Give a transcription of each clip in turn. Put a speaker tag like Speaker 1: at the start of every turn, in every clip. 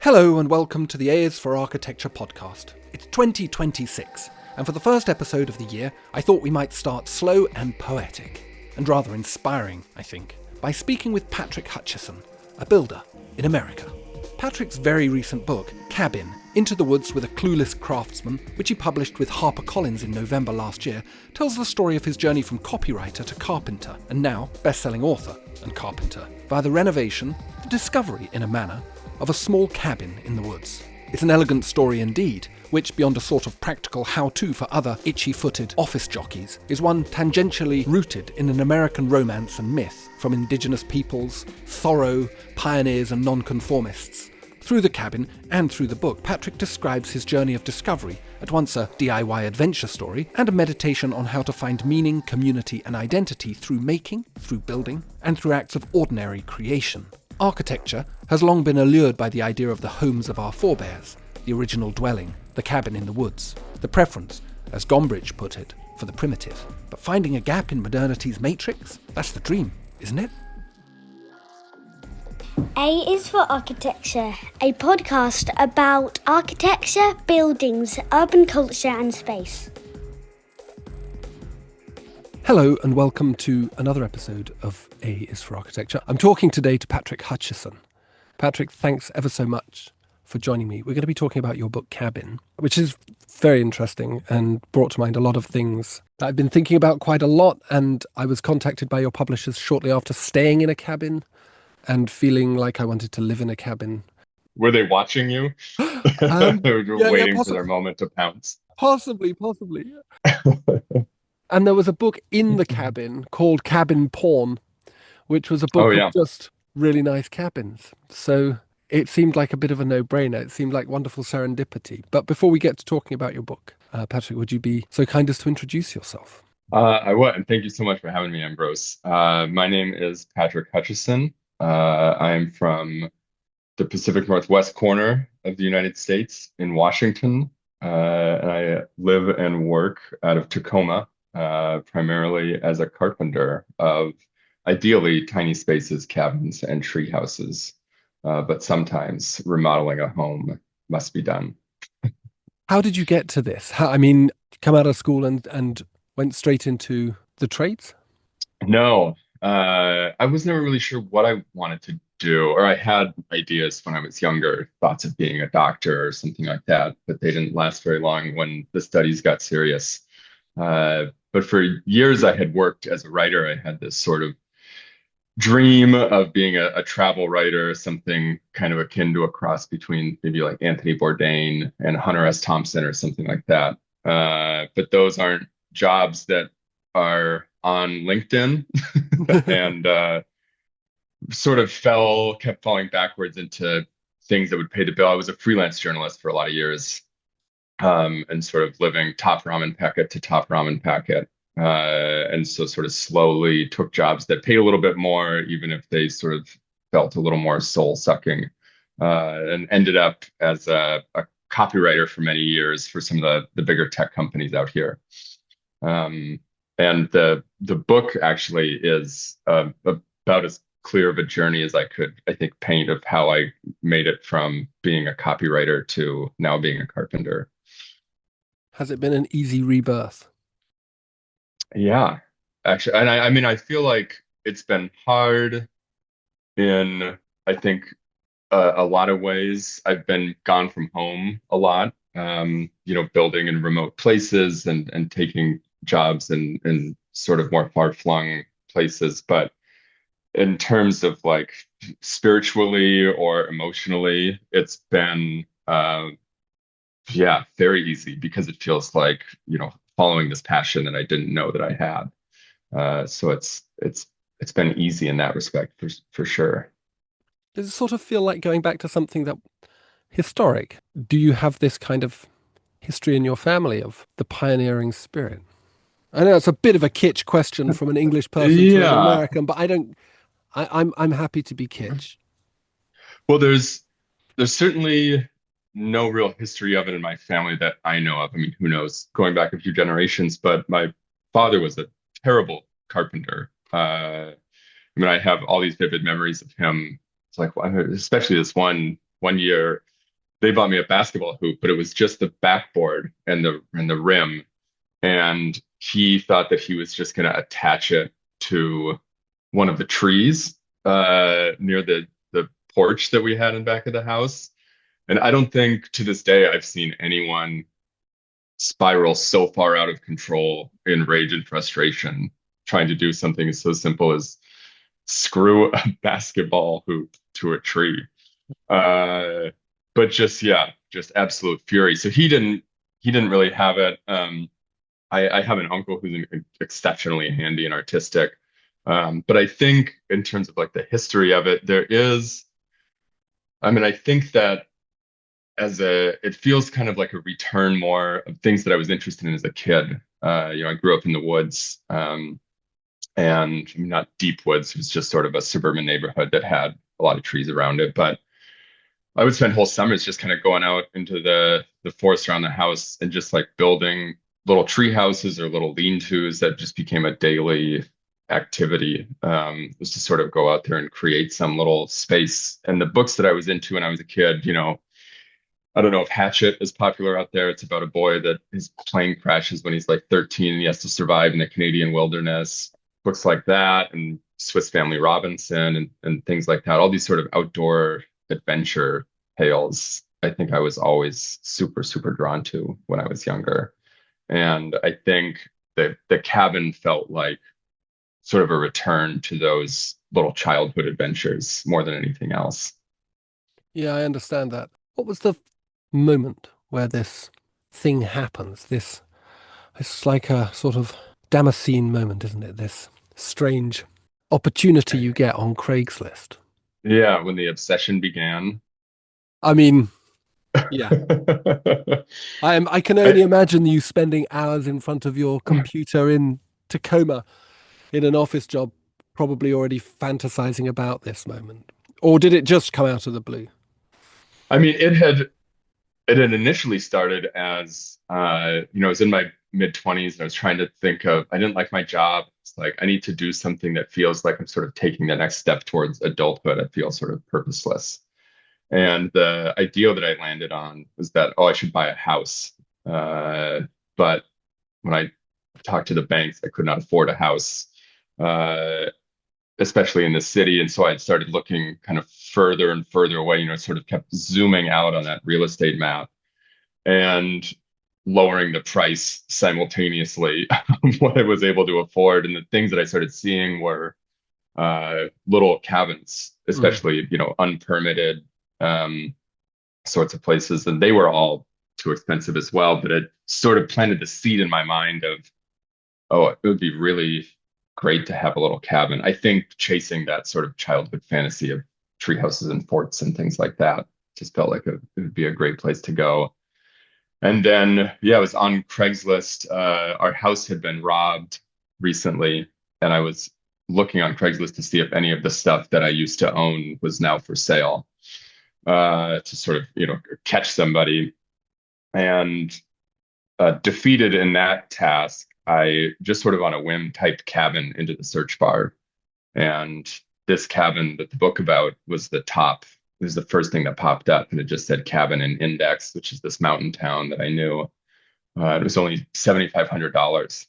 Speaker 1: Hello and welcome to the A is for Architecture podcast. It's 2026, and for the first episode of the year, I thought we might start slow and poetic, and rather inspiring, I think, by speaking with Patrick Hutchison, a builder in America. Patrick's very recent book, Cabin, Into the Woods with a Clueless Craftsman, which he published with HarperCollins in November last year, tells the story of his journey from copywriter to carpenter, and now best-selling author and carpenter, via the renovation, the discovery in a manner, of a small cabin in the woods. It's an elegant story indeed, which, beyond a sort of practical how-to for other itchy-footed office jockeys, is one tangentially rooted in an American romance and myth from indigenous peoples, Thoreau, pioneers and non-conformists. Through the cabin and through the book, Patrick describes his journey of discovery, at once a DIY adventure story and a meditation on how to find meaning, community and identity through making, through building, and through acts of ordinary creation. Architecture has long been allured by the idea of the homes of our forebears, the original dwelling, the cabin in the woods, the preference, as Gombrich put it, for the primitive. But finding a gap in modernity's matrix? That's the dream, isn't it?
Speaker 2: A is for Architecture, a podcast about architecture, buildings, urban culture and space.
Speaker 1: Hello and welcome to another episode of A is for Architecture. I'm talking today to Patrick Hutchison. Patrick, thanks ever so much for joining me. We're going to be talking about your book Cabin, which is very interesting and brought to mind a lot of things that I've been thinking about quite a lot, and I was contacted by your publishers shortly after staying in a cabin and feeling like I wanted to live in a cabin.
Speaker 3: Were they watching you? They were waiting for their moment to pounce.
Speaker 1: Possibly. And there was a book in the cabin called Cabin Porn, which was a book of just really nice cabins. So it seemed like a bit of a no-brainer. It seemed like wonderful serendipity. But before we get to talking about your book, Patrick, would you be so kind as to introduce yourself?
Speaker 3: I would, and thank you so much for having me, Ambrose. My name is Patrick Hutchison. I'm from the Pacific Northwest corner of the United States in Washington. And I live and work out of Tacoma, primarily as a carpenter of ideally tiny spaces, cabins, and tree houses. But sometimes remodeling a home must be done.
Speaker 1: How did you get to this? Come out of school and went straight into the trades?
Speaker 3: No, I was never really sure what I wanted to do, or I had ideas when I was younger, thoughts of being a doctor or something like that, but they didn't last very long when the studies got serious. But for years I had worked as a writer. I had this sort of dream of being a travel writer, something kind of akin to a cross between maybe like Anthony Bourdain and Hunter S. Thompson or something like that. But those aren't jobs that are on LinkedIn and sort of kept falling backwards into things that would pay the bill. I was a freelance journalist for a lot of years. And sort of living top ramen packet to top ramen packet. And so sort of slowly took jobs that paid a little bit more, even if they sort of felt a little more soul sucking, and ended up as a copywriter for many years for some of the bigger tech companies out here. And the book actually is about as clear of a journey as I could, I think, paint of how I made it from being a copywriter to now being a carpenter.
Speaker 1: Has it been an easy rebirth?
Speaker 3: Yeah, actually. And I feel like it's been hard in, I think, a lot of ways. I've been gone from home a lot, building in remote places and taking jobs in sort of more far-flung places. But in terms of like spiritually or emotionally, it's been very easy because it feels like, following this passion that I didn't know that I had. So it's been easy in that respect for sure.
Speaker 1: Does it sort of feel like going back to something that historic? Do you have this kind of history in your family of the pioneering spirit? I know it's a bit of a kitsch question from an English person to an American, but I'm happy to be kitsch.
Speaker 3: Well, there's certainly no real history of it in my family that I know of. I mean, who knows, going back a few generations, but my father was a terrible carpenter. I have all these vivid memories of him. It's like, especially this one one year they bought me a basketball hoop, but it was just the backboard and the rim. And he thought that he was just going to attach it to one of the trees near the porch that we had in back of the house. And I don't think to this day I've seen anyone spiral so far out of control in rage and frustration trying to do something so simple as screw a basketball hoop to a tree. But just yeah, just absolute fury. So he didn't really have it. I have an uncle who's exceptionally handy and artistic. But I think in terms of like the history of it, I think that it feels kind of like a return more of things that I was interested in as a kid. I grew up in the woods, and not deep woods. It was just sort of a suburban neighborhood that had a lot of trees around it. But I would spend whole summers just kind of going out into the forest around the house and just like building little tree houses or little lean-tos that just became a daily activity. Was to sort of go out there and create some little space. And the books that I was into when I was a kid, I don't know if Hatchet is popular out there. It's about a boy that his plane crashes when he's like 13 and he has to survive in the Canadian wilderness. Books like that and Swiss Family Robinson and things like that. All these sort of outdoor adventure tales, I think I was always super, super drawn to when I was younger. And I think the cabin felt like sort of a return to those little childhood adventures more than anything else.
Speaker 1: Yeah, I understand that. What was the moment where this thing happens? It's like a sort of Damascene moment, isn't it? This strange opportunity you get on Craigslist.
Speaker 3: Yeah, when the obsession began.
Speaker 1: I mean, yeah. I can only imagine you spending hours in front of your computer in Tacoma in an office job, probably already fantasizing about this moment. Or did it just come out of the blue?
Speaker 3: I mean, it had initially started as I was in my mid-20s and I was trying to think of, I didn't like my job. It's like I need to do something that feels like I'm sort of taking the next step towards adulthood. I feel sort of purposeless. And the idea that I landed on was that, I should buy a house. But when I talked to the banks, I could not afford a house, especially in the city. And so I started looking kind of further and further away, sort of kept zooming out on that real estate map and lowering the price simultaneously of what I was able to afford. And the things that I started seeing were little cabins, especially, unpermitted sorts of places. And they were all too expensive as well. But it sort of planted the seed in my mind of, it would be really great to have a little cabin. I think chasing that sort of childhood fantasy of tree houses and forts and things like that just felt like it would be a great place to go. And then, yeah, I was on Craigslist. Our house had been robbed recently, and I was looking on Craigslist to see if any of the stuff that I used to own was now for sale, to sort of, catch somebody. And defeated in that task, I just sort of on a whim typed cabin into the search bar. And this cabin that the book about was the first thing that popped up, and it just said cabin in Index, which is this mountain town that I knew. It was only $7,500.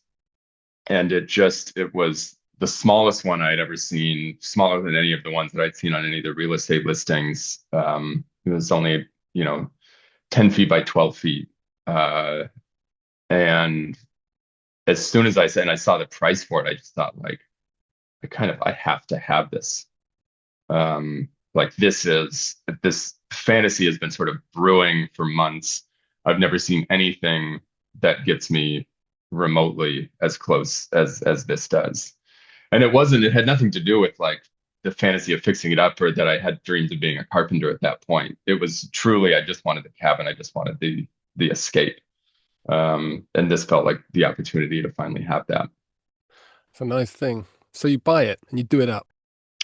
Speaker 3: And it was the smallest one I'd ever seen, smaller than any of the ones that I'd seen on any of the real estate listings. It was only, 10 feet by 12 feet. And as soon as I saw the price for it, I just thought like, I have to have this. This fantasy has been sort of brewing for months. I've never seen anything that gets me remotely as close as this does. And it had nothing to do with like the fantasy of fixing it up or that I had dreams of being a carpenter at that point. It was truly, I just wanted the cabin. I just wanted the escape. And this felt like the opportunity to finally have that.
Speaker 1: It's a nice thing. So you buy it and you do it up.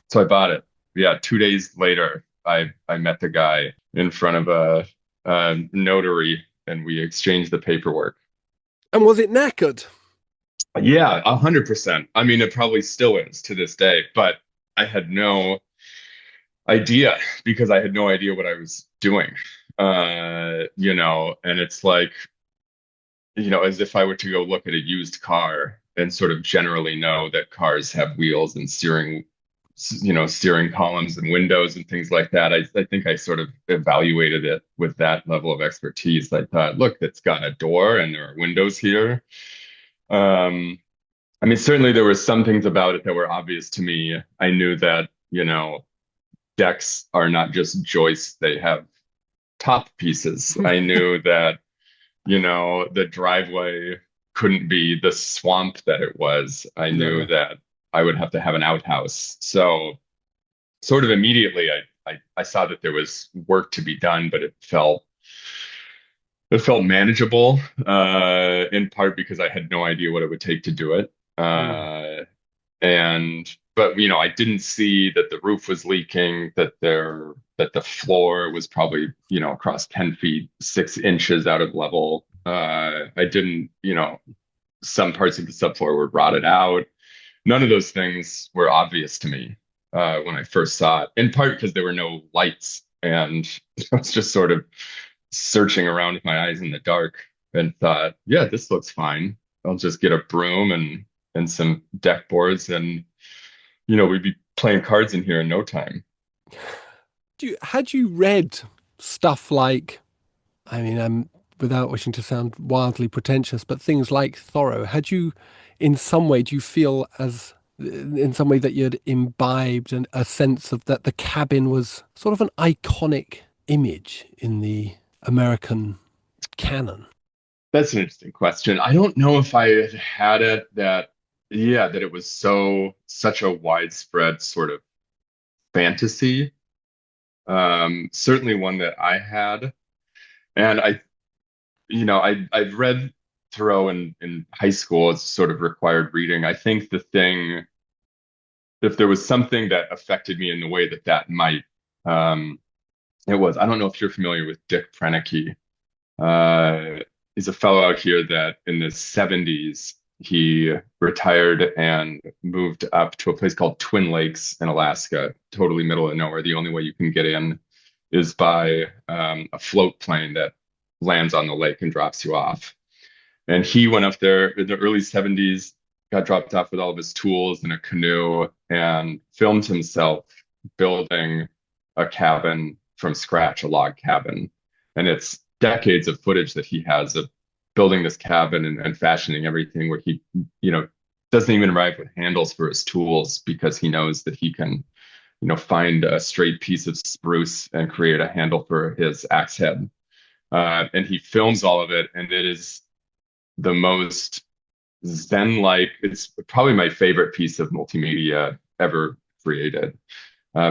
Speaker 3: So I bought it. Yeah, 2 days later, I met the guy in front of a notary, and we exchanged the paperwork.
Speaker 1: And was it knackered?
Speaker 3: Yeah, 100%. I mean, it probably still is to this day, but I idea because I had no idea what I was doing. And it's like, as if I were to go look at a used car and sort of generally know that cars have wheels and steering columns and windows and things like that. I think I sort of evaluated it with that level of expertise. I thought, look, it's got a door and there are windows here. Um, I mean, certainly there were some things about it that were obvious to me. I knew that, decks are not just joists, they have top pieces. I knew that, the driveway couldn't be the swamp that it was. I knew
Speaker 1: No.
Speaker 3: that I would have to have an outhouse. So sort of immediately I saw that there was work to be done, but it felt manageable, in part because I had no idea what it would take to do it.
Speaker 1: Mm.
Speaker 3: But I didn't see that the roof was leaking, that the floor was probably, across 10 feet, 6 inches out of level. I didn't, some parts of the subfloor were rotted out. None of those things were obvious to me when I first saw it, in part because there were no lights. And I was just sort of searching around with my eyes in the dark and thought, yeah, this looks fine. I'll just get a broom and some deck boards and we'd be playing cards in here in no time.
Speaker 1: Had you read stuff like, I mean, without wishing to sound wildly pretentious, but things like Thoreau, had you, in some way, do you feel as, in some way that you'd imbibed a sense of that the cabin was sort of an iconic image in the American canon?
Speaker 3: That's an interesting question. I don't know if I had it that, yeah, that it was such a widespread sort of fantasy. Certainly one that I had. And I've read Thoreau in high school as sort of required reading. I think if there was something that affected me in the way that might, I don't know if you're familiar with Dick Prenneke. He's a fellow out here that in the 70s, he retired and moved up to a place called Twin Lakes in Alaska, totally middle of nowhere. The only way you can get in is by a float plane that lands on the lake and drops you off. And he went up there in the early 70s, got dropped off with all of his tools in a canoe, and filmed himself building a cabin from scratch, a log cabin. And it's decades of footage that he has of building this cabin and fashioning everything where he, doesn't even arrive with handles for his tools because he knows that he can, find a straight piece of spruce and create a handle for his axe head. And he films all of it, and it is the most Zen-like. It's probably my favorite piece of multimedia ever created,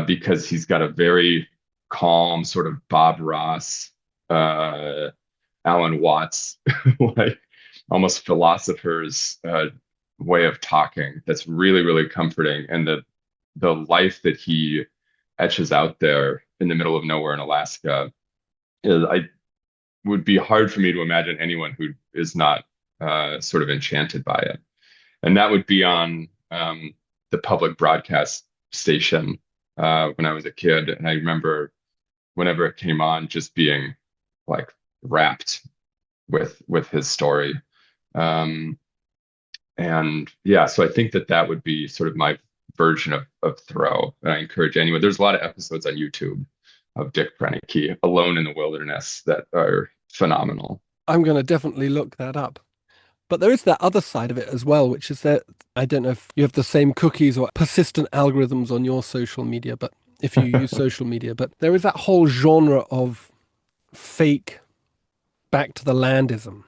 Speaker 3: because he's got a very calm, sort of Bob Ross, Alan Watts, like almost philosopher's way of talking. That's really, really comforting, and the life that he etches out there in the middle of nowhere in Alaska I would be hard for me to imagine anyone who is not sort of enchanted by it. And that would be on the public broadcast station when I was a kid. And I remember whenever it came on, just being like wrapped with his story. And yeah, so I think that would be sort of my version of Thoreau. And I encourage anyone. There's a lot of episodes on YouTube of Dick Prenneke, Alone in the Wilderness, that are phenomenal.
Speaker 1: I'm going to definitely look that up. But there is that other side of it as well, which is that I don't know if you have the same cookies or persistent algorithms on your social media, but if you use social media, but there is that whole genre of fake back to the landism,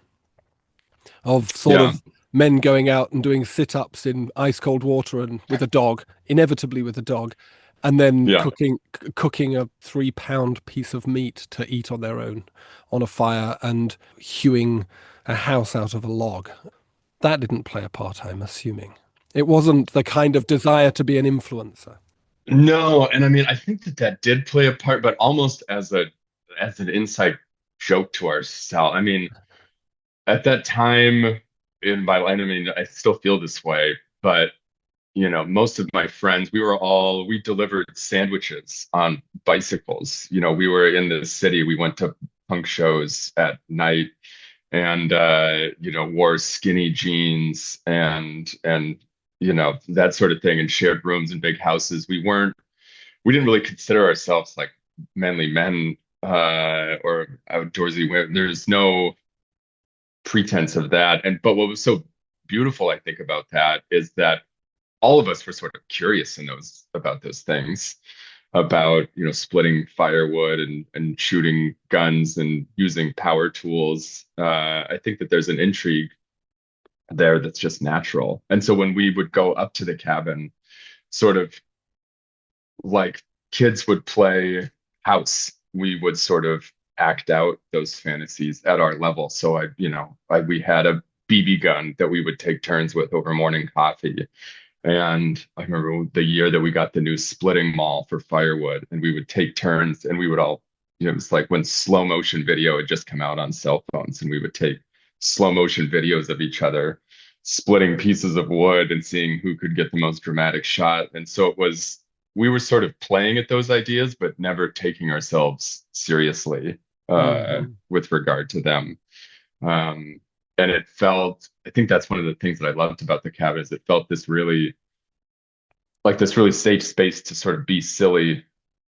Speaker 1: of sort
Speaker 3: Yeah,
Speaker 1: of men going out and doing sit-ups in ice cold water and with a dog, inevitably with a dog, and then
Speaker 3: yeah.
Speaker 1: cooking a 3-pound piece of meat to eat on their own on a fire and hewing a house out of a log. That didn't play a part, I'm assuming. It wasn't the kind of desire to be an influencer.
Speaker 3: No, and I mean, I think that did play a part, but almost as an inside joke to ourselves. I mean, at that time in my life, I mean, I still feel this way, but most of my friends, we delivered sandwiches on bicycles. We were in the city. We went to punk shows at night and, wore skinny jeans and that sort of thing and shared rooms in big houses. We didn't really consider ourselves like manly men, or outdoorsy women. There's no pretense of that. But what was so beautiful, I think, about that is that all of us were sort of curious about those things, about splitting firewood and shooting guns and using power tools. I think that there's an intrigue there that's just natural. And so when we would go up to the cabin, sort of like kids would play house, we would sort of act out those fantasies at our level. So we had a BB gun that we would take turns with over morning coffee. And I remember the year that we got the new splitting maul for firewood, and we would take turns and we would all, it was like when slow motion video had just come out on cell phones, and we would take slow motion videos of each other splitting pieces of wood and seeing who could get the most dramatic shot. And so we were sort of playing at those ideas, but never taking ourselves seriously with regard to them. And I think that's one of the things that I loved about the cabin is it felt this really safe space to sort of be silly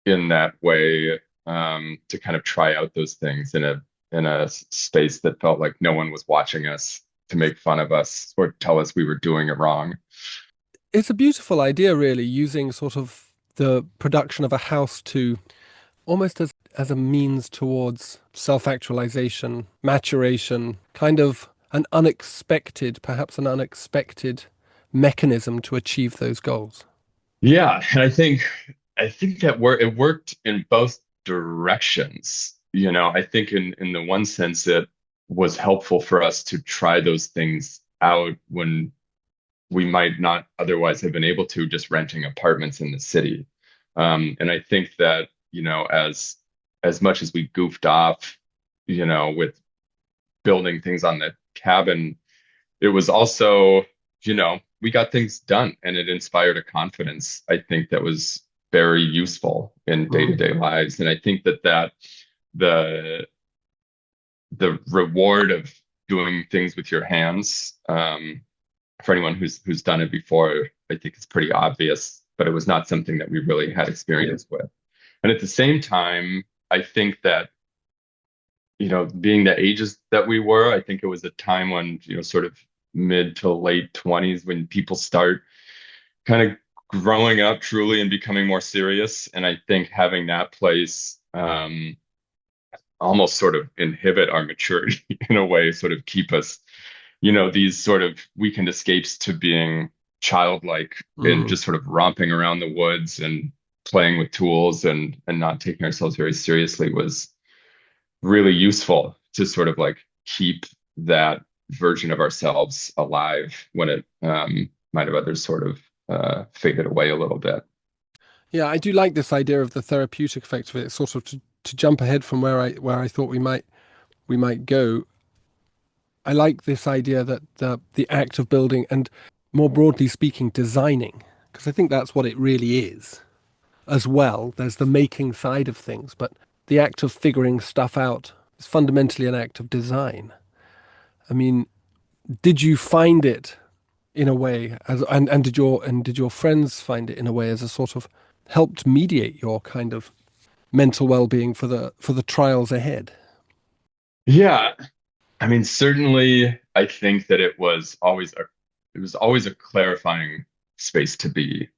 Speaker 3: in that way, to kind of try out those things in a space that felt like no one was watching us to make fun of us or tell us we were doing it wrong.
Speaker 1: It's a beautiful idea, really, using sort of the production of a house to almost as a means towards self-actualization, maturation, kind of perhaps an unexpected mechanism to achieve those goals.
Speaker 3: Yeah, and I think that it worked in both directions. I think in the one sense it was helpful for us to try those things out when we might not otherwise have been able to, just renting apartments in the city. And I think that, as much as we goofed off, with building things on the cabin, it was also, we got things done, and it inspired a confidence, I think, that was very useful in day-to-day lives. And I think that the reward of doing things with your hands, for anyone who's done it before, I think it's pretty obvious, but it was not something that we really had experience with. And at the same time, I think that, being the ages that we were, I think it was a time when, sort of mid to late 20s, when people start kind of growing up truly and becoming more serious. And I think having that place, almost sort of inhibit our maturity in a way, sort of keep us, these sort of weekend escapes to being childlike and just sort of romping around the woods and playing with tools and not taking ourselves very seriously was really useful to sort of like keep that version of ourselves alive when it might have others sort of faded away a little bit.
Speaker 1: Yeah, I do like this idea of the therapeutic effect of it. It's sort of to jump ahead from where I thought we might go. I like this idea that the act of building, and more broadly speaking, designing, because I think that's what it really is as well. There's the making side of things, but the act of figuring stuff out is fundamentally an act of design. I mean, did you find it in a way and did your friends find it in a way as a sort of helped mediate your kind of mental well-being for the trials ahead?
Speaker 3: Yeah. I mean, certainly I think that it was always a clarifying space to be.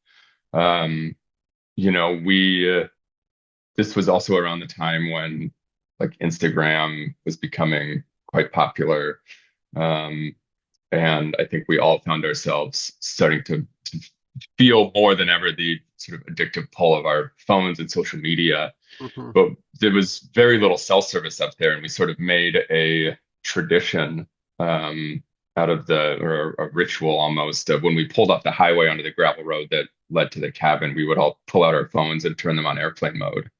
Speaker 3: This was also around the time when like Instagram was becoming quite popular. And I think we all found ourselves starting to feel more than ever the sort of addictive pull of our phones and social media. But there was very little cell service up there, and we sort of made a tradition, out of or a ritual almost, of when we pulled off the highway onto the gravel road that led to the cabin, we would all pull out our phones and turn them on airplane mode,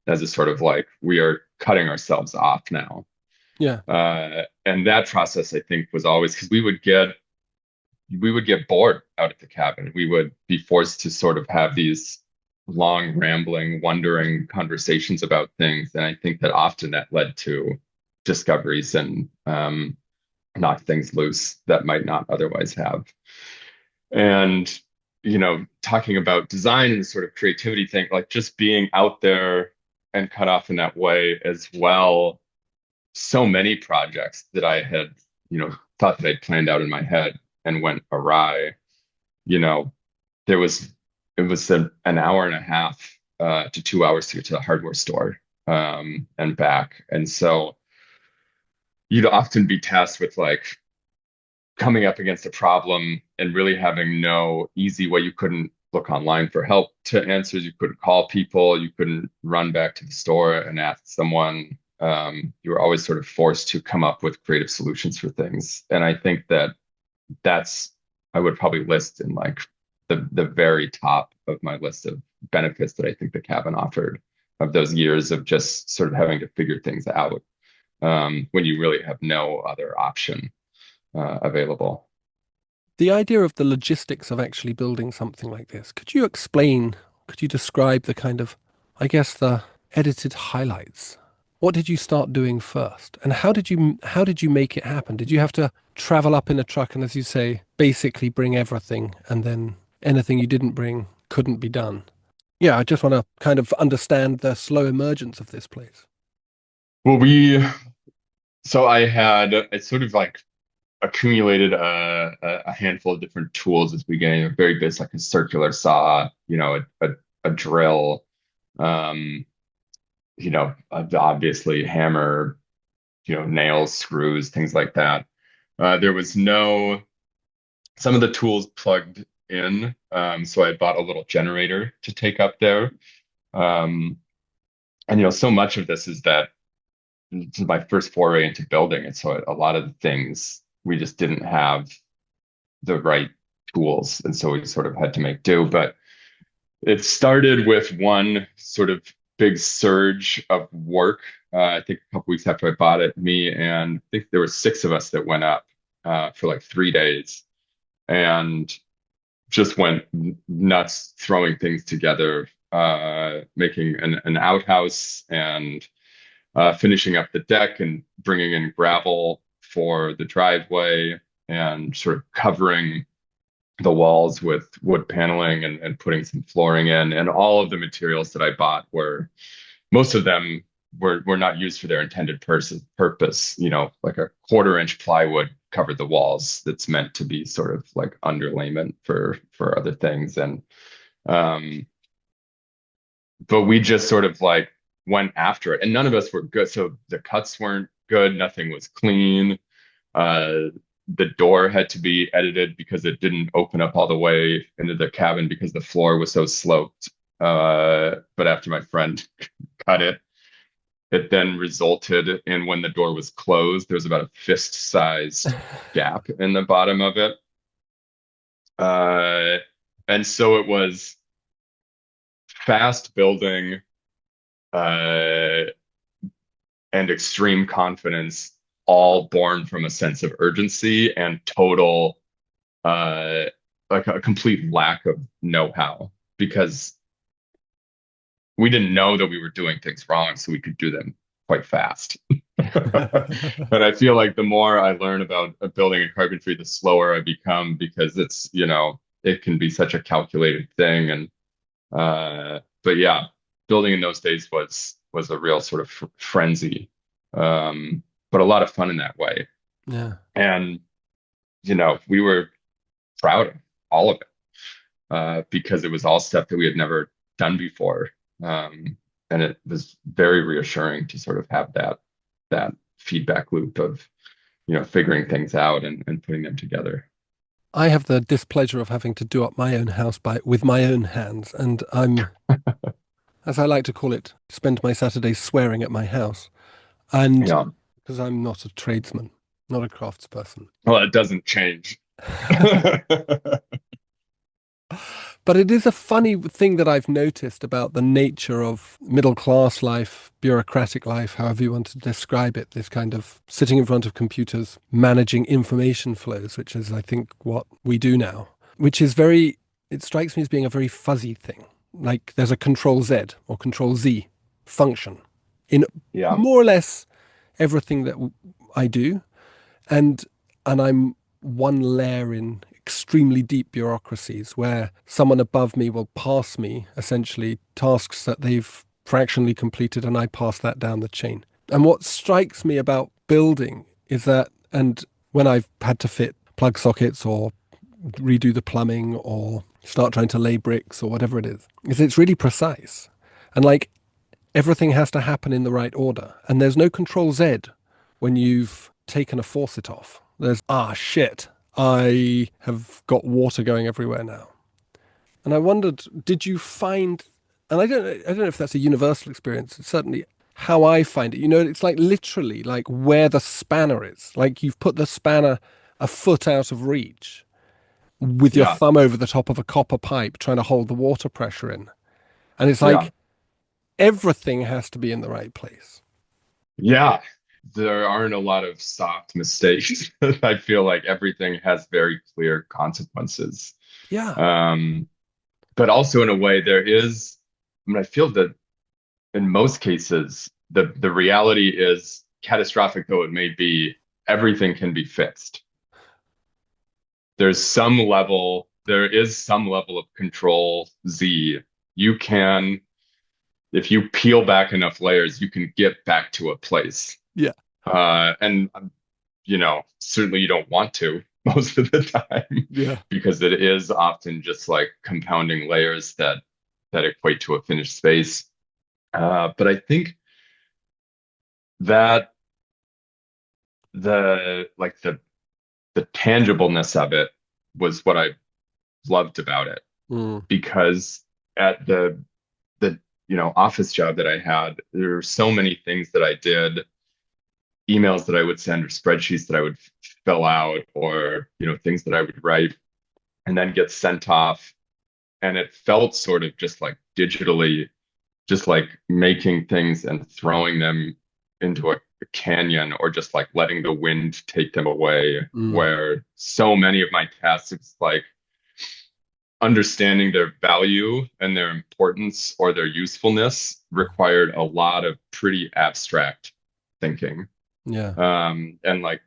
Speaker 3: as a sort of like, we are cutting ourselves off now.
Speaker 1: Yeah.
Speaker 3: And that process, I think, was always because we would get we would get bored out at the cabin. We would be forced to sort of have these long, rambling, wondering conversations about things. And I think that often that led to discoveries and knocked things loose that might not otherwise have. And, talking about design and the sort of creativity thing, like just being out there and cut off in that way as well. So many projects that I had, thought that I'd planned out in my head and went awry. You know, there was it was an hour and a half to 2 hours to get to the hardware store and back. And so you'd often be tasked with like coming up against a problem and really having no easy way. You couldn't look online for help to answers. You couldn't call people. You couldn't run back to the store and ask someone. You were always sort of forced to come up with creative solutions for things. And I think I would probably list in like the very top of my list of benefits that I think the cabin offered, of those years of just sort of having to figure things out when you really have no other option available.
Speaker 1: The idea of the logistics of actually building something like this, could you describe the kind of, I guess, the edited highlights? What did you start doing first? And how did you make it happen? Did you have to travel up in a truck and, as you say, basically bring everything, and then anything you didn't bring couldn't be done? Yeah, I just want to kind of understand the slow emergence of this place.
Speaker 3: Well, I sort of like accumulated a handful of different tools as we began. Very basic, like a circular saw, a drill, obviously hammer, nails, screws, things like that. There was some of the tools plugged in, so I bought a little generator to take up there. And so much of this is that this is my first foray into building, and so a lot of the things we just didn't have the right tools, and so we sort of had to make do. But it started with one sort of big surge of work. I think a couple weeks after I bought it, me and I think there were 6 of us that went up for like 3 days and just went nuts throwing things together, making an outhouse and finishing up the deck and bringing in gravel for the driveway and sort of covering the walls with wood paneling and putting some flooring in. And all of the materials that I bought most of them were not used for their intended purpose. Like a 1/4-inch plywood covered the walls that's meant to be sort of like underlayment for other things. And but we just sort of like went after it, and none of us were good. So the cuts weren't good. Nothing was clean. The door had to be edited because it didn't open up all the way into the cabin because the floor was so sloped. But after my friend cut it then resulted in, when the door was closed, there was about a fist-sized gap in the bottom of it. And so it was fast building and extreme confidence, all born from a sense of urgency and total, like a complete lack of know-how, because we didn't know that we were doing things wrong, so we could do them quite fast. And I feel like the more I learn about building and carpentry, the slower I become, because it's, it can be such a calculated thing. And but yeah, building in those days was a real sort of frenzy, but a lot of fun in that way.
Speaker 1: Yeah.
Speaker 3: And we were proud of all of it because it was all stuff that we had never done before. And it was very reassuring to sort of have that feedback loop of figuring things out and putting them together.
Speaker 1: I have the displeasure of having to do up my own house with my own hands, and I'm, as I like to call it, spend my Saturdays swearing at my house. And because I'm not a tradesman, not a craftsperson.
Speaker 3: Well, it doesn't change.
Speaker 1: But But it is a funny thing that I've noticed about the nature of middle class life, bureaucratic life, however you want to describe it, this kind of sitting in front of computers, managing information flows, which is, I think, what we do now, which is it strikes me as being a very fuzzy thing. Like there's a control Z or control Z function in
Speaker 3: Yeah.
Speaker 1: more or less everything that I do. And I'm one layer in extremely deep bureaucracies where someone above me will pass me essentially tasks that they've fractionally completed, and I pass that down the chain. And what strikes me about building is that, and when I've had to fit plug sockets or redo the plumbing or start trying to lay bricks or whatever it is it's really precise. And like everything has to happen in the right order. And there's no control Z when you've taken a faucet off. There's, shit, I have got water going everywhere now. And I wondered, did you find, and I don't know if that's a universal experience. It's certainly how I find it. You know, it's like literally like where the spanner is. Like you've put the spanner a foot out of reach with your
Speaker 3: Yeah.
Speaker 1: thumb over the top of a copper pipe trying to hold the water pressure in. And it's
Speaker 3: Yeah.
Speaker 1: like everything has to be in the right place.
Speaker 3: Yeah. There aren't a lot of soft mistakes. I feel like everything has very clear consequences.
Speaker 1: Yeah.
Speaker 3: But also in a way there is, I mean, I feel that in most cases, the reality is catastrophic though it may be, everything can be fixed. There is some level of control Z. You can, if you peel back enough layers, you can get back to a place.
Speaker 1: Yeah.
Speaker 3: And certainly you don't want to most of the time,
Speaker 1: Yeah.
Speaker 3: because it is often just like compounding layers that equate to a finished space. But I think that the tangibleness of it was what I loved about it, because at the office job that I had, there were so many things that I did, emails that I would send or spreadsheets that I would fill out, or things that I would write and then get sent off, and it felt sort of just like digitally, just like making things and throwing them into a canyon, or just like letting the wind take them away, where so many of my tasks, it's like understanding their value and their importance or their usefulness required a lot of pretty abstract thinking.
Speaker 1: Yeah.
Speaker 3: And like,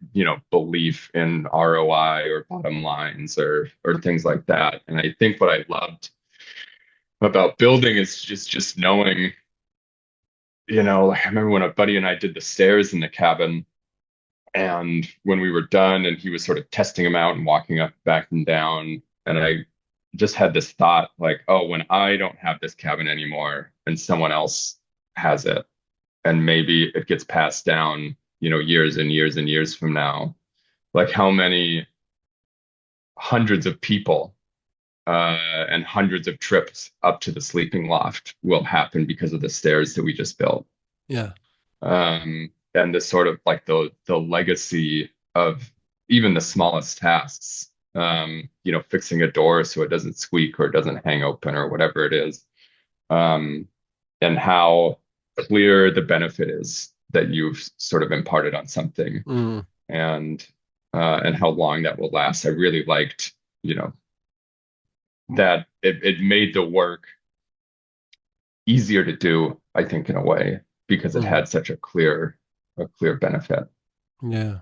Speaker 3: belief in ROI or bottom lines or things like that. And I think what I loved about building is just knowing, like I remember when a buddy and I did the stairs in the cabin, and when we were done and he was sort of testing them out and walking up, back and down, and I just had this thought like, oh, when I don't have this cabin anymore and someone else has it, and maybe it gets passed down, years and years and years from now, like how many hundreds of people and hundreds of trips up to the sleeping loft will happen because of the stairs that we just built.
Speaker 1: Yeah.
Speaker 3: And this sort of like the legacy of even the smallest tasks, fixing a door so it doesn't squeak or it doesn't hang open or whatever it is, and how clear the benefit is that you've sort of imparted on something, and how long that will last. I really liked, that it made the work easier to do, I think, in a way, because it had such a clear benefit.
Speaker 1: Yeah.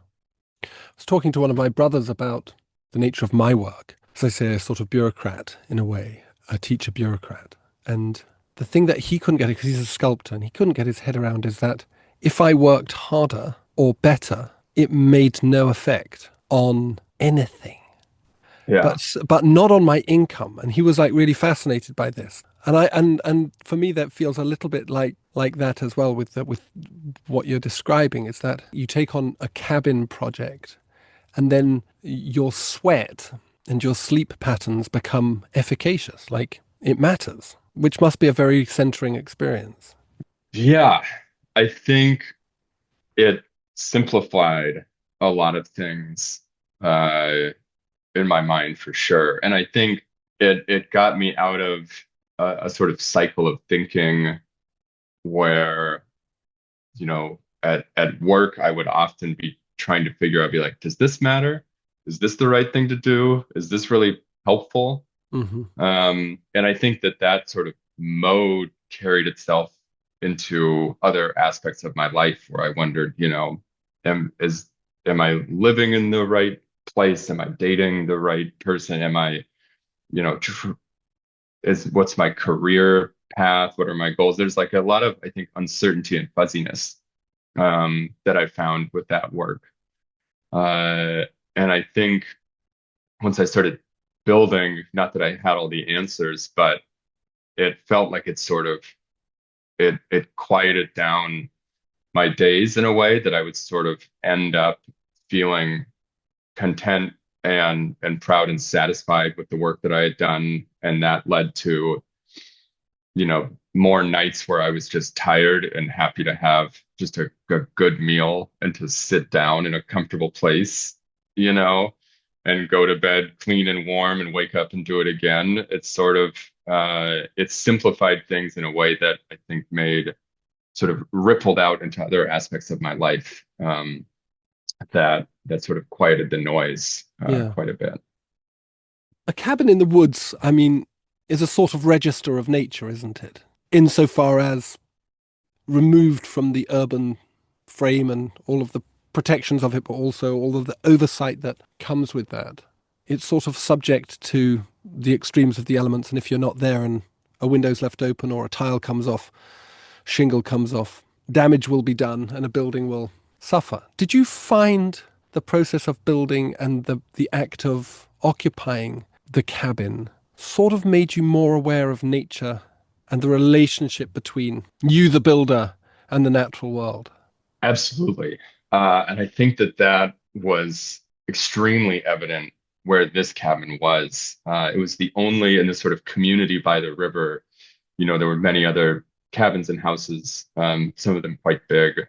Speaker 1: I was talking to one of my brothers about the nature of my work. As I say, a sort of bureaucrat in a way, a teacher bureaucrat. And the thing that he couldn't get, because he's a sculptor, and he couldn't get his head around, is that if I worked harder or better, it made no effect on anything.
Speaker 3: Yeah.
Speaker 1: But not on my income. And he was like really fascinated by this. And for me, that feels a little bit like that as well with what you're describing, is that you take on a cabin project and then your sweat and your sleep patterns become efficacious. Like it matters, which must be a very centering experience.
Speaker 3: Yeah. I think it simplified a lot of things in my mind for sure. And I think it got me out of a sort of cycle of thinking where, at work, I would often be trying to figure out, be like, does this matter? Is this the right thing to do? Is this really helpful?
Speaker 1: Hmm.
Speaker 3: And I think that sort of mode carried itself into other aspects of my life where I wondered, am I living in the right place? Am I dating the right person? Am I, what's my career path? What are my goals? There's like a lot of, I think, uncertainty and fuzziness that I found with that work. And I think once I started building, not that I had all the answers, but it felt like it quieted down my days in a way that I would sort of end up feeling content and proud and satisfied with the work that I had done. And that led to, more nights where I was just tired and happy to have just a good meal and to sit down in a comfortable place, and go to bed clean and warm and wake up and do it again. It's sort of it simplified things in a way that I think made sort of rippled out into other aspects of my life, that sort of quieted the noise
Speaker 1: Yeah.
Speaker 3: quite a bit.
Speaker 1: A cabin in the woods, I mean, is a sort of register of nature, isn't it? Insofar as removed from the urban frame and all of the protections of it, but also all of the oversight that comes with that. It's sort of subject to the extremes of the elements. And if you're not there and a window's left open or a tile comes off, shingle comes off, damage will be done and a building will suffer. Did you find the process of building and the act of occupying the cabin sort of made you more aware of nature and the relationship between you, the builder, and the natural world?
Speaker 3: Absolutely. And I think that was extremely evident where this cabin was. It was the only in this sort of community by the river. There were many other cabins and houses, some of them quite big,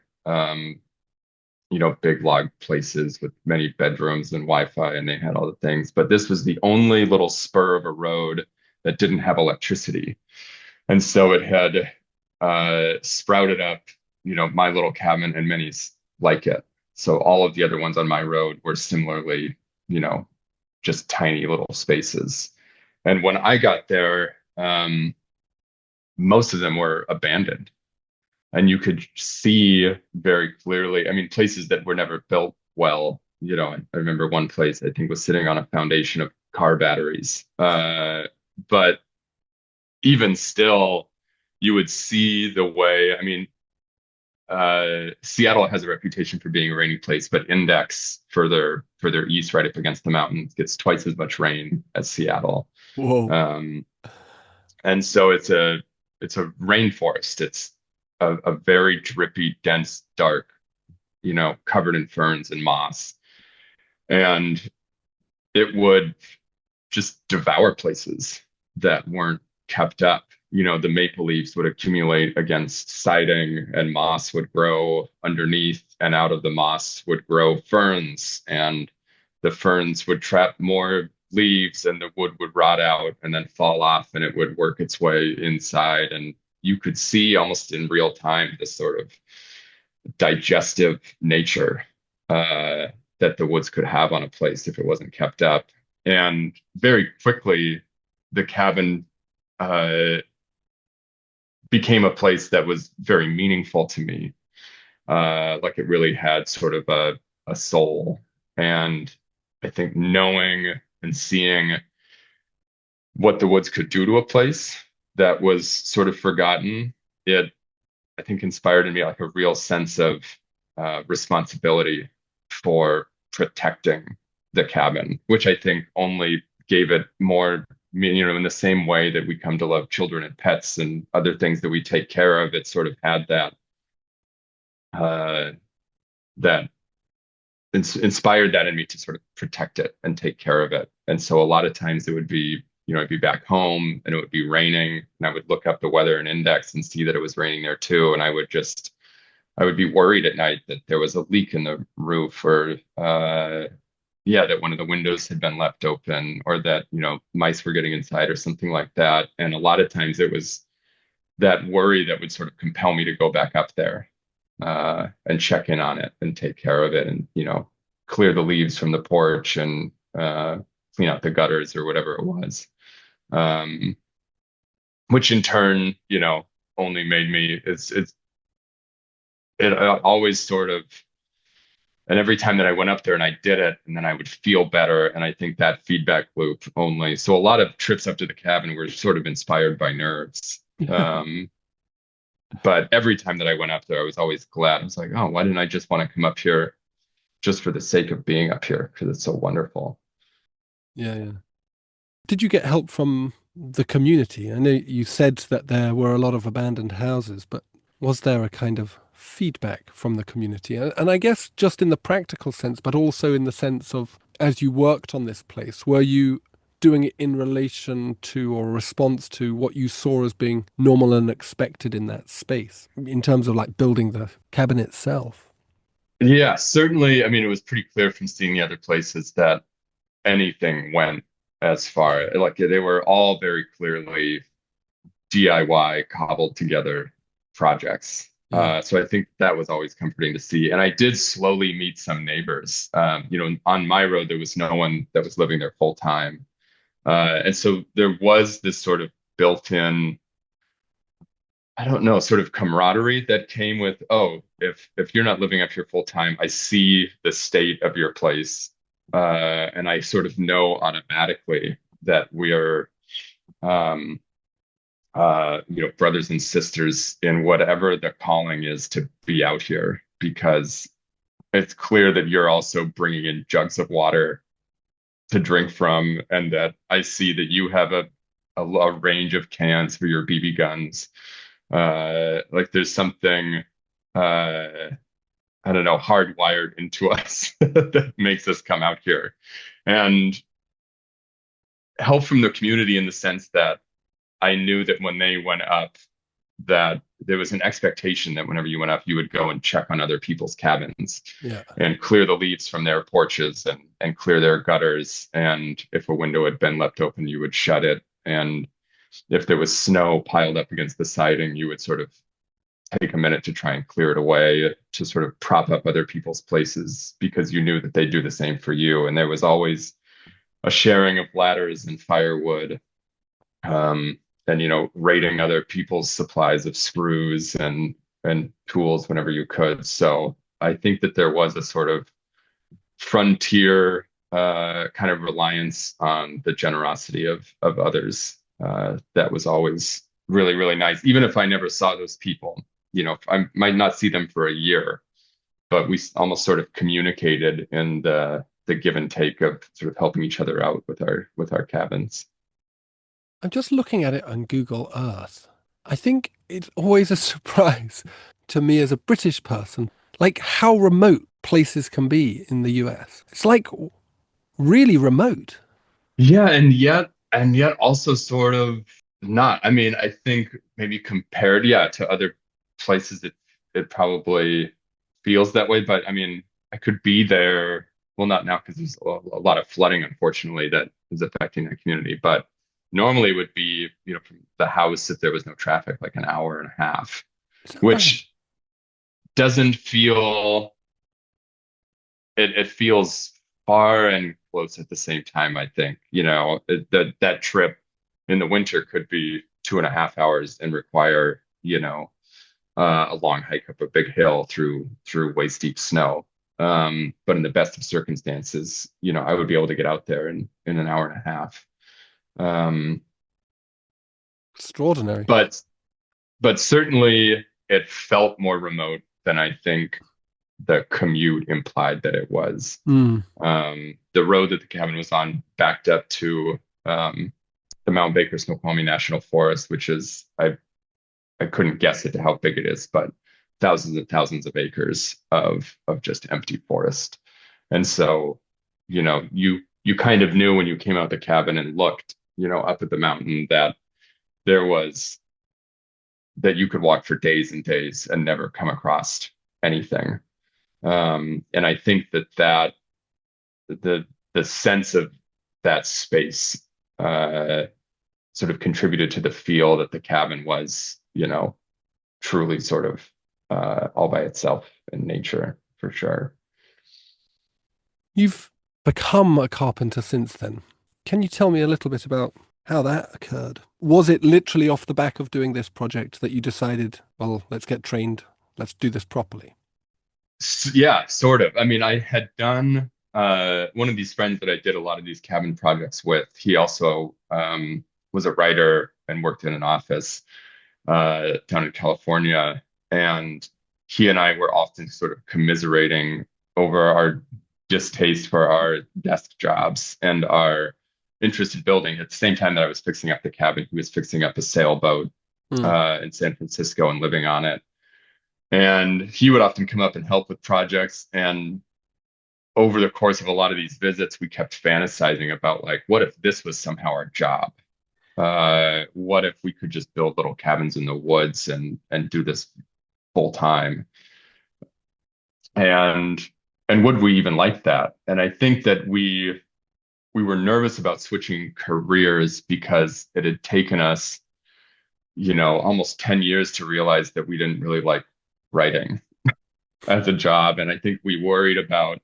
Speaker 3: big log places with many bedrooms and Wi-Fi, and they had all the things. But this was the only little spur of a road that didn't have electricity. And so it had sprouted up, my little cabin and many like it. So all of the other ones on my road were similarly, just tiny little spaces. And when I got there, most of them were abandoned. And you could see very clearly, I mean, places that were never built well. I remember one place I think was sitting on a foundation of car batteries. But even still, you would see the way, I mean, Seattle has a reputation for being a rainy place, but Index further east, right up against the mountains, gets twice as much rain as Seattle.
Speaker 1: Whoa.
Speaker 3: And so it's a rainforest. It's a very drippy, dense, dark, covered in ferns and moss. And it would just devour places that weren't kept up. The maple leaves would accumulate against siding and moss would grow underneath, and out of the moss would grow ferns, and the ferns would trap more leaves and the wood would rot out and then fall off and it would work its way inside. And you could see almost in real time this sort of digestive nature that the woods could have on a place if it wasn't kept up. And very quickly, the cabin became a place that was very meaningful to me. Like it really had sort of a soul. And I think knowing and seeing what the woods could do to a place that was sort of forgotten, it, I think, inspired in me like a real sense of responsibility for protecting the cabin, which I think only gave it more, in the same way that we come to love children and pets and other things that we take care of. It sort of had that inspired that in me to sort of protect it and take care of it. And so a lot of times it would be, I'd be back home and it would be raining, and I would look up the weather and Index and see that it was raining there too. And I would be worried at night that there was a leak in the roof, or yeah, that one of the windows had been left open, or that, mice were getting inside or something like that. And a lot of times it was that worry that would sort of compel me to go back up there, and check in on it and take care of it, and, clear the leaves from the porch, and clean out the gutters or whatever it was. Um, which in turn, only made me, it always sort of, and every time that I went up there and I did it, and then I would feel better. And I think that feedback loop only, so a lot of trips up to the cabin were sort of inspired by nerves. But every time that I went up there, I was always glad. I was like, oh, why didn't I just want to come up here just for the sake of being up here? Because it's so wonderful.
Speaker 1: Yeah, yeah. Did you get help from the community? I know you said that there were a lot of abandoned houses, but was there a kind of feedback from the community? And I guess just in the practical sense, but also in the sense of, as you worked on this place, were you doing it in relation to or response to what you saw as being normal and expected in that space, in terms of like building the cabin itself?
Speaker 3: Yeah, certainly. I mean, it was pretty clear from seeing the other places that anything went as far. Like, they were all very clearly DIY, cobbled together projects.
Speaker 1: Yeah.
Speaker 3: So I think that was always comforting to see. And I did slowly meet some neighbors. On my road, there was no one that was living there full time. And so there was this sort of built-in, I don't know, sort of camaraderie that came with, oh, if you're not living up here full time, I see the state of your place, and I sort of know automatically that we are, um, brothers and sisters in whatever the calling is to be out here, because it's clear that you're also bringing in jugs of water to drink from, and that I see that you have a range of cans for your BB guns. Like, there's something, I don't know, hardwired into us that makes us come out here. And help from the community in the sense that I knew that when they went up, that there was an expectation that whenever you went up, you would go and check on other people's cabins,
Speaker 1: Yeah.
Speaker 3: and clear the leaves from their porches, and clear their gutters. And if a window had been left open, you would shut it. And if there was snow piled up against the siding, you would sort of take a minute to try and clear it away, to sort of prop up other people's places, because you knew that they'd do the same for you. And there was always a sharing of ladders and firewood, and, raiding other people's supplies of screws and tools whenever you could. So I think that there was a sort of frontier, kind of reliance on the generosity of others, that was always really, really nice. Even if I never saw those people, I might not see them for a year, but we almost sort of communicated in the give and take of sort of helping each other out with our cabins.
Speaker 1: I'm just looking at it on Google Earth. I think it's always a surprise to me as a British person, like how remote places can be in the US. It's like really remote.
Speaker 3: Yeah, and yet also sort of not. I mean, I think maybe compared, yeah, to other places, it probably feels that way. But I mean, I could be there. Well, not now, because there's a lot of flooding, unfortunately, that is affecting that community. But normally it would be, from the house, if there was no traffic, like an hour and a half,
Speaker 1: Is that right?
Speaker 3: which doesn't feel, it feels far and close at the same time. I think, that trip in the winter could be 2.5 hours and require, a long hike up a big hill through waist deep snow. But in the best of circumstances, I would be able to get out there in an hour and a half. Um,
Speaker 1: Extraordinary.
Speaker 3: but certainly it felt more remote than I think the commute implied that it was.
Speaker 1: Mm.
Speaker 3: The road that the cabin was on backed up to, the Mount Baker Snoqualmie National Forest, which is, I couldn't guess it to how big it is, but thousands and thousands of acres of just empty forest. And so, you kind of knew when you came out the cabin and looked, up at the mountain, that there was, that you could walk for days and days and never come across anything. And I think that the the sense of that space sort of contributed to the feel that the cabin was, truly sort of all by itself in nature, for sure.
Speaker 1: You've become a carpenter since then. Can you tell me a little bit about how that occurred? Was it literally off the back of doing this project that you decided, well, let's get trained, let's do this properly?
Speaker 3: Yeah, sort of. I mean, I had done one of these friends that I did a lot of these cabin projects with. He also was a writer and worked in an office down in California. And he and I were often sort of commiserating over our distaste for our desk jobs and our interest in building. At the same time that I was fixing up the cabin, he was fixing up a sailboat in San Francisco and living on it. And he would often come up and help with projects. And over the course of a lot of these visits, we kept fantasizing about like, what if this was somehow our job? What if we could just build little cabins in the woods and do this full time? And would we even like that? And I think that we were nervous about switching careers because it had taken us, almost 10 years to realize that we didn't really like writing as a job. And I think we worried about,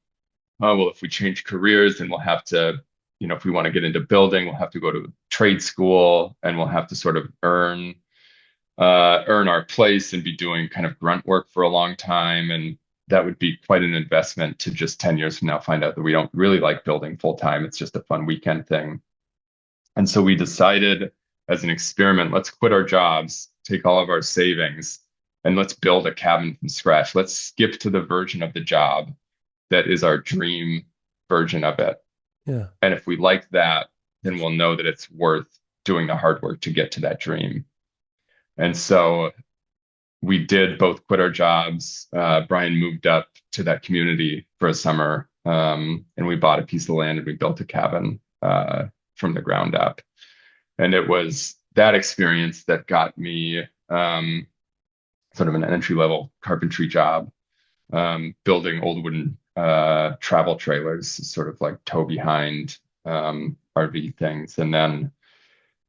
Speaker 3: oh, well, if we change careers, then we'll have to, if we want to get into building, we'll have to go to trade school and we'll have to sort of earn our place and be doing kind of grunt work for a long time. And that would be quite an investment to just 10 years from now find out that we don't really like building full time. It's just a fun weekend thing. And so we decided as an experiment, let's quit our jobs, take all of our savings, and let's build a cabin from scratch. Let's skip to the version of the job that is our dream version of it.
Speaker 1: Yeah.
Speaker 3: And if we like that, then we'll know that it's worth doing the hard work to get to that dream. And so we did both quit our jobs. Brian moved up to that community for a summer, and we bought a piece of land and we built a cabin from the ground up. And it was that experience that got me sort of an entry-level carpentry job, building old wooden travel trailers, sort of like tow behind RV things. And then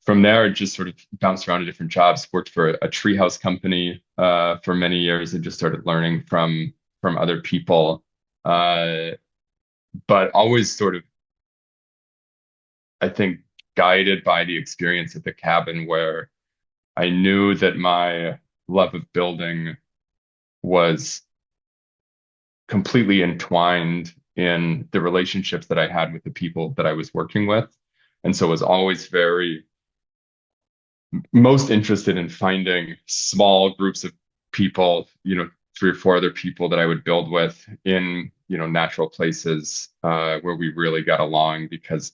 Speaker 3: from there, it just sort of bounced around to different jobs, worked for a treehouse company for many years and just started learning from other people. But always sort of, I think, guided by the experience at the cabin where I knew that my love of building was completely entwined in the relationships that I had with the people that I was working with. And so was always most interested in finding small groups of people, 3 or 4 other people that I would build with in, natural places where we really got along, because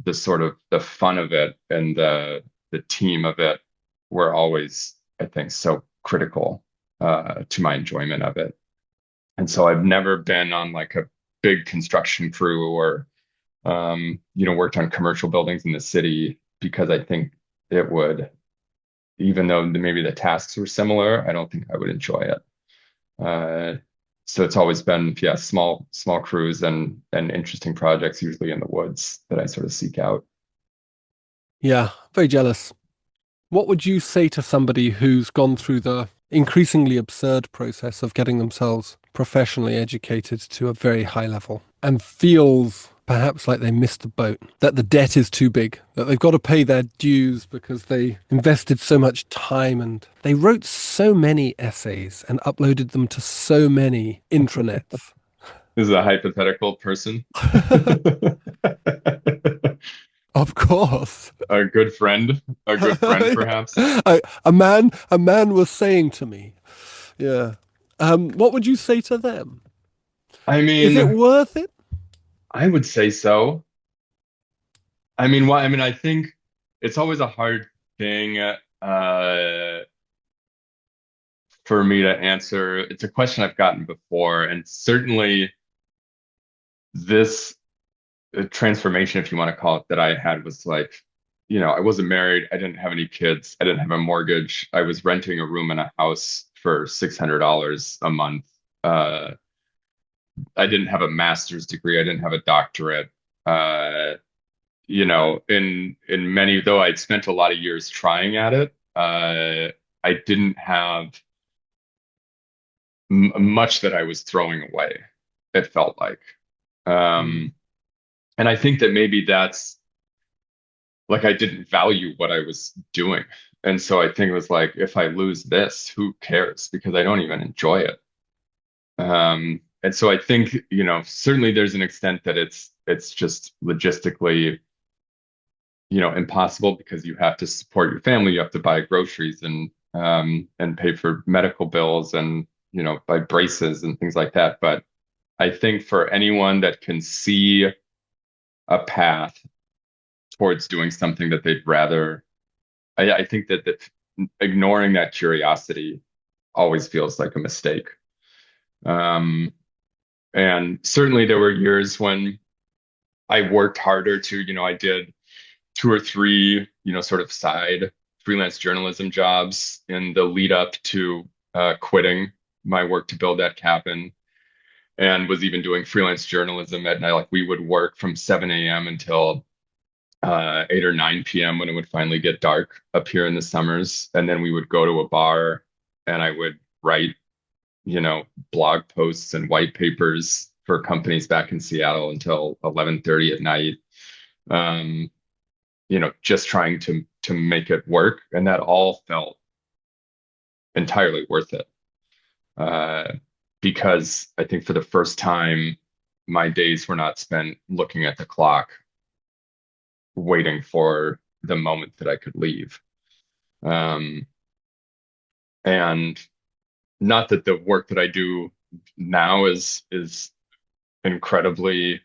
Speaker 3: the sort of the fun of it and the team of it were always, I think, so critical to my enjoyment of it. And so I've never been on like a big construction crew or, worked on commercial buildings in the city, because I think it would, even though maybe the tasks were similar, I don't think I would enjoy it. So it's always been, small crews and interesting projects, usually in the woods, that I sort of seek out.
Speaker 1: Yeah, very jealous. What would you say to somebody who's gone through the increasingly absurd process of getting themselves professionally educated to a very high level and feels perhaps like they missed the boat, that the debt is too big, that they've got to pay their dues because they invested so much time and they wrote so many essays and uploaded them to so many intranets?
Speaker 3: This is a hypothetical person.
Speaker 1: Of course.
Speaker 3: A good friend, perhaps.
Speaker 1: A man was saying to me, yeah. What would you say to them?
Speaker 3: I mean,
Speaker 1: is it worth it?
Speaker 3: I would say so. I think it's always a hard thing for me to answer. It's a question I've gotten before, and certainly this transformation, if you want to call it, that I had was like, I wasn't married, I didn't have any kids, I didn't have a mortgage, I was renting a room in a house for $600 a month. I didn't have a master's degree, I didn't have a doctorate. Uh, in many, though I'd spent a lot of years trying at it, I didn't have much that I was throwing away, it felt like.
Speaker 1: Mm.
Speaker 3: Um, and I think that maybe that's like I didn't value what I was doing. And so I think it was like, if I lose this, who cares? Because I don't even enjoy it. And so I think, certainly there's an extent that it's just logistically, impossible because you have to support your family, you have to buy groceries and pay for medical bills and buy braces and things like that. But I think for anyone that can see a path towards doing something that they'd rather, I think that ignoring that curiosity always feels like a mistake. Um, and certainly there were years when I worked harder to, I did two or three, sort of side freelance journalism jobs in the lead up to quitting my work to build that cabin, and was even doing freelance journalism at night. Like we would work from 7 a.m. until 8 or 9 p.m. when it would finally get dark up here in the summers. And then we would go to a bar and I would write, blog posts and white papers for companies back in Seattle until 11:30 at night. Um, just trying to make it work. And that all felt entirely worth it. Uh, because I think for the first time, my days were not spent looking at the clock, waiting for the moment that I could leave. Um, and not that the work that I do now is incredibly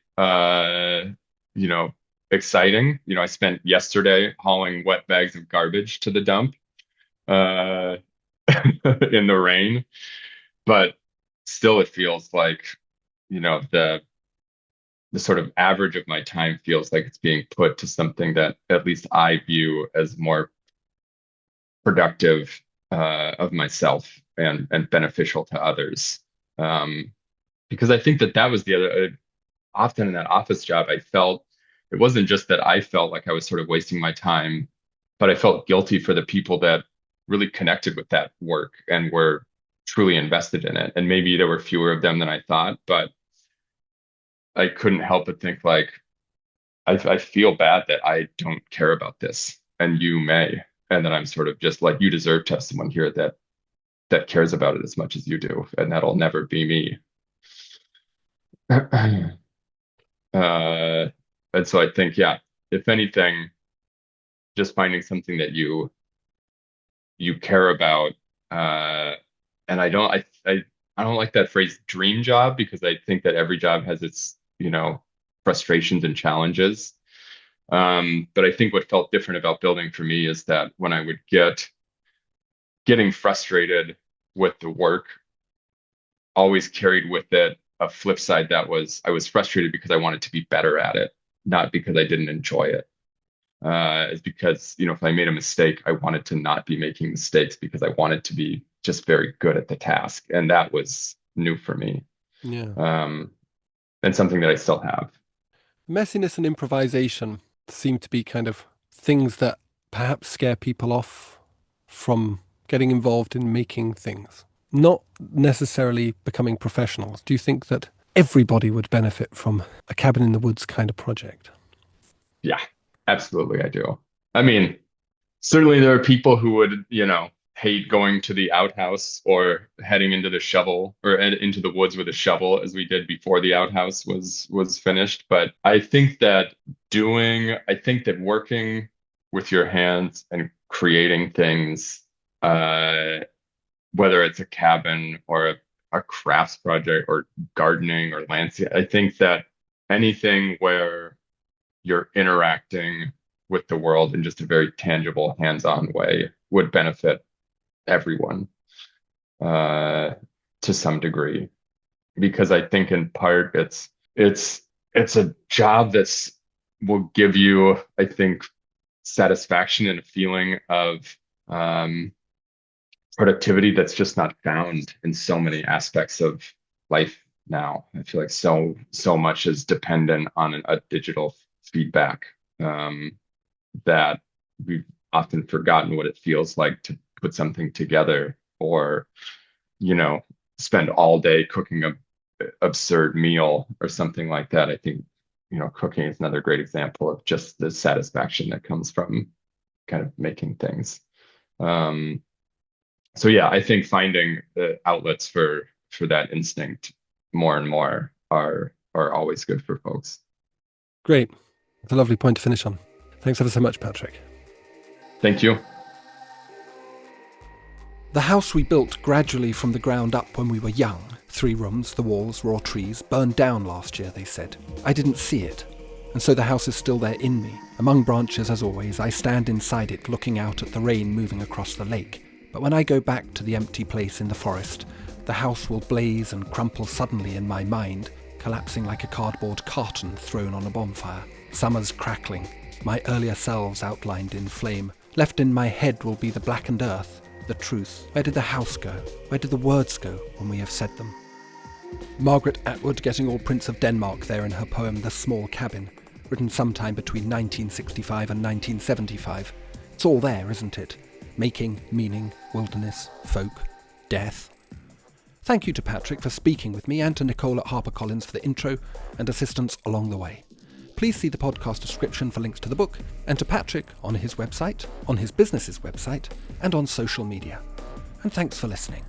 Speaker 3: you know, exciting. I spent yesterday hauling wet bags of garbage to the dump uh in the rain, but still it feels like, the sort of average of my time feels like it's being put to something that at least I view as more productive of myself and beneficial to others. Um, because I think that was the other, often in that office job, I felt it wasn't just that I felt like I was sort of wasting my time, but I felt guilty for the people that really connected with that work and were truly invested in it. And maybe there were fewer of them than I thought, but I couldn't help but think like, I feel bad that I don't care about this and you may. And then I'm sort of just like, you deserve to have someone here that cares about it as much as you do, and that'll never be me. Uh, and so I think, yeah, if anything, just finding something that you care about. And I don't like that phrase dream job, because I think that every job has its, frustrations and challenges. But I think what felt different about building for me is that when I would getting frustrated with the work, always carried with it a flip side that was I was frustrated because I wanted to be better at it, not because I didn't enjoy it. It's because, if I made a mistake, I wanted to not be making mistakes because I wanted to be just very good at the task. And that was new for me.
Speaker 1: Yeah.
Speaker 3: And something that I still have.
Speaker 1: Messiness and improvisation seem to be kind of things that perhaps scare people off from getting involved in making things, not necessarily becoming professionals. Do you think that everybody would benefit from a cabin in the woods kind of project?
Speaker 3: Yeah, absolutely, I do. I mean, certainly there are people who would, hate going to the outhouse or heading into the shovel or into the woods with a shovel as we did before the outhouse was finished. But I think that working with your hands and creating things, whether it's a cabin or a crafts project or gardening or landscape, I think that anything where you're interacting with the world in just a very tangible, hands-on way would benefit everyone uh, to some degree. Because I think in part it's a job that's will give you, I think, satisfaction and a feeling of productivity that's just not found in so many aspects of life now. I feel like so much is dependent on a digital feedback, that we've often forgotten what it feels like to put something together, or, spend all day cooking a absurd meal or something like that. I think, cooking is another great example of just the satisfaction that comes from kind of making things. So yeah, I think finding the outlets for that instinct more and more are always good for folks.
Speaker 1: Great. It's a lovely point to finish on. Thanks ever so much, Patrick.
Speaker 3: Thank you.
Speaker 1: The house we built gradually from the ground up when we were young, 3 rooms, the walls, raw trees, burned down last year, they said. I didn't see it, and so the house is still there in me. Among branches, as always, I stand inside it looking out at the rain moving across the lake. But when I go back to the empty place in the forest, the house will blaze and crumple suddenly in my mind, collapsing like a cardboard carton thrown on a bonfire. Summer's crackling, my earlier selves outlined in flame. Left in my head will be the blackened earth, the truth. Where did the house go? Where did the words go when we have said them? Margaret Atwood getting all Prince of Denmark there in her poem The Small Cabin, written sometime between 1965 and 1975. It's all there, isn't it? Making, meaning, wilderness, folk, death. Thank you to Patrick for speaking with me, and to Nicole at HarperCollins for the intro and assistance along the way. Please see the podcast description for links to the book, and to Patrick on his website, on his business's website, and on social media. And thanks for listening.